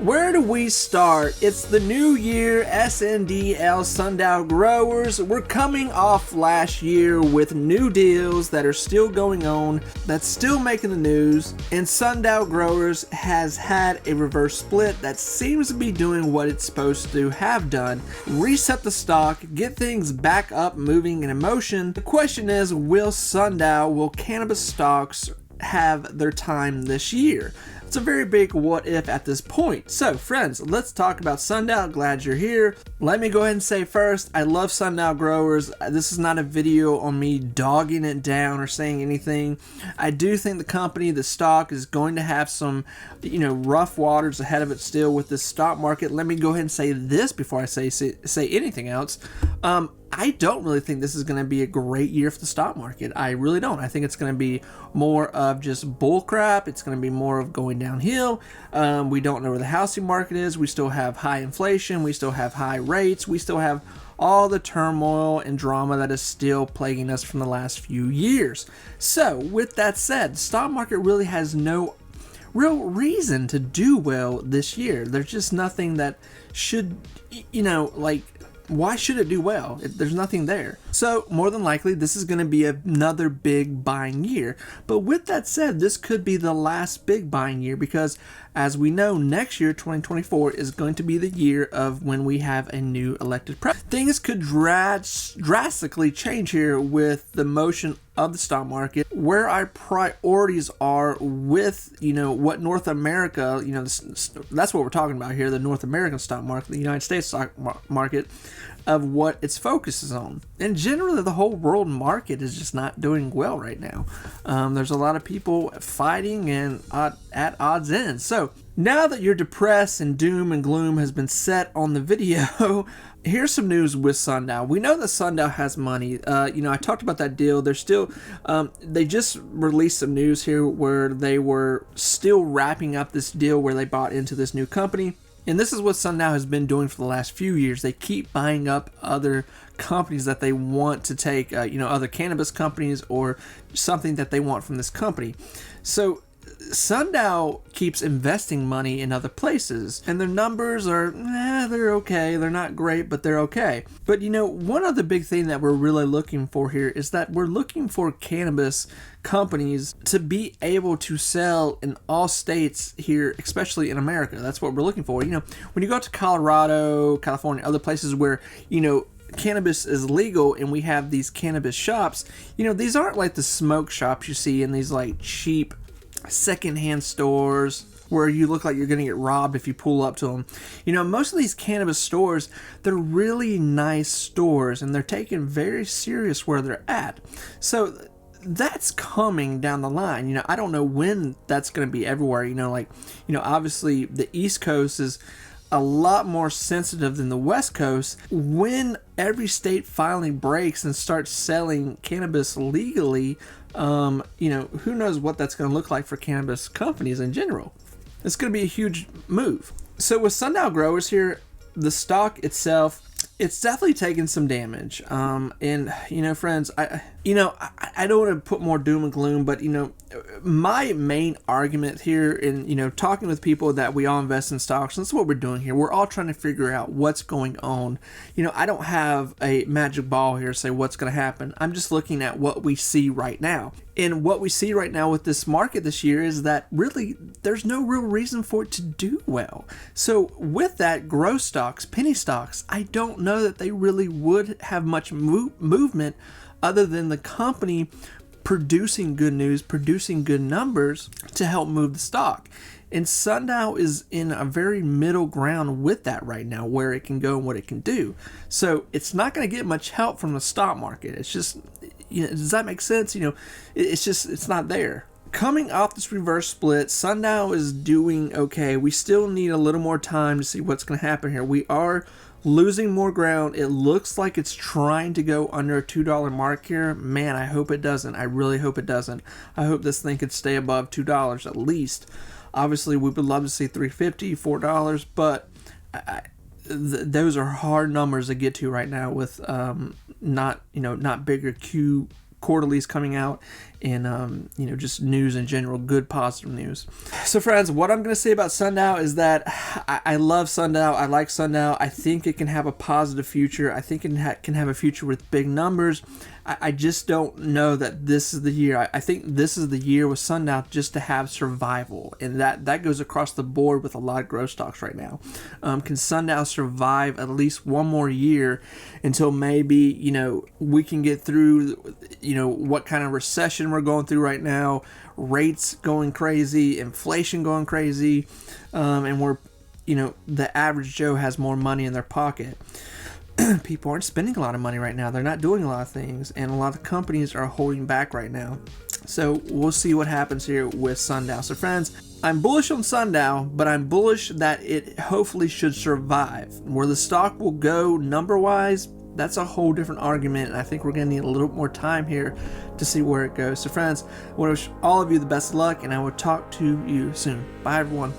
Where do we start? It's the new year, Sndl Sundial growers. We're coming off last year with new deals that are still going on, that's still making the news, and Sundial growers has had a reverse split that seems to be doing what it's supposed to have done. Reset the stock, get things back up, moving and in motion. The question is, will cannabis stocks have their time this year? It's a very big what if at this point. So friends, let's talk about Sundial. Glad you're here. Let me go ahead and say first, I love Sundial growers. This is not a video on me dogging it down or saying anything. I do think the company, the stock, is going to have some, rough waters ahead of it still with this stock market. Let me go ahead and say this before I say anything else. I don't really think this is going to be a great year for the stock market. I really don't. I think it's going to be more of just bull crap. It's going to be more of going downhill. We don't know where the housing market is. We still have high inflation. We still have high rates. We still have all the turmoil and drama that is still plaguing us from the last few years. So with that said, the stock market really has no real reason to do well this year. There's just nothing that should, why should it do well? There's nothing there. So more than likely, this is going to be another big buying year. But with that said, this could be the last big buying year because, as we know, next year, 2024, is going to be the year of when we have a new elected president. Things could drastically change here with the motion of the stock market, where our priorities are with, what North America, that's what we're talking about here, the North American stock market, the United States stock market, of what its focus is on. And generally, the whole world market is just not doing well right now. There's a lot of people fighting and at odds ends. So now that your depressed and doom and gloom has been set on the video, here's some news with Sundial. We know that Sundial has money. I talked about that deal. They're still, they just released some news here where they were still wrapping up this deal where they bought into this new company. And this is what Sundial has been doing for the last few years. They keep buying up other companies that they want to take, other cannabis companies or something that they want from this company. So Sundial keeps investing money in other places, and their numbers are, they're okay. They're not great, but they're okay. But one other big thing that we're really looking for here is that we're looking for cannabis companies to be able to sell in all states here, especially in America. That's what we're looking for. When you go to Colorado, California, other places where, cannabis is legal and we have these cannabis shops, these aren't like the smoke shops you see in these like cheap secondhand stores where you look like you're going to get robbed if you pull up to them. Most of these cannabis stores, they're really nice stores and they're taken very serious where they're at. So that's coming down the line. I don't know when that's going to be everywhere. Obviously the East Coast is a lot more sensitive than the West Coast. When every state finally breaks and starts selling cannabis legally, who knows what that's going to look like for cannabis companies in general. It's going to be a huge move. So with Sundial growers here, the stock itself, it's definitely taken some damage. And friends, I don't want to put more doom and gloom, but my main argument here in talking with people that we all invest in stocks, and that's what we're doing here. We're all trying to figure out what's going on. I don't have a magic ball here to say what's going to happen. I'm just looking at what we see right now. And what we see right now with this market this year is that really there's no real reason for it to do well. So with that, growth stocks, penny stocks, I don't know that they really would have much movement other than the company producing good news, producing good numbers to help move the stock. And Sundial is in a very middle ground with that right now, where it can go and what it can do. So it's not going to get much help from the stock market. It's just, does that make sense? It's not there. Coming off this reverse split, Sundial is doing okay. We still need a little more time to see what's going to happen here. We are losing more ground. It looks like it's trying to go under a $2 mark here. Man, I hope it doesn't. I really hope it doesn't. I hope this thing could stay above $2 at least. Obviously, we would love to see $3.50, $4, but those are hard numbers to get to right now with not bigger Q quarterlies coming out you know, just news in general, good positive news. So friends, what I'm going to say about Sundial is that I love Sundial. I like Sundial. I think it can have a positive future. I think it can have a future with big numbers. I just don't know that this is the year. I think this is the year with Sundial just to have survival, and that goes across the board with a lot of growth stocks right now. Can Sundial survive at least one more year until maybe, you know, we can get through, you know, what kind of recession we're going through right now, rates going crazy, inflation going crazy, and we're, you know, the average Joe has more money in their pocket. People aren't spending a lot of money right now. They're not doing a lot of things, and a lot of companies are holding back right now. So we'll see what happens here with Sundial. So friends, I'm bullish on Sundial, but I'm bullish that it hopefully should survive. Where the stock will go number-wise, that's a whole different argument, and I think we're going to need a little more time here to see where it goes. So friends, I wish all of you the best of luck, and I will talk to you soon. Bye everyone.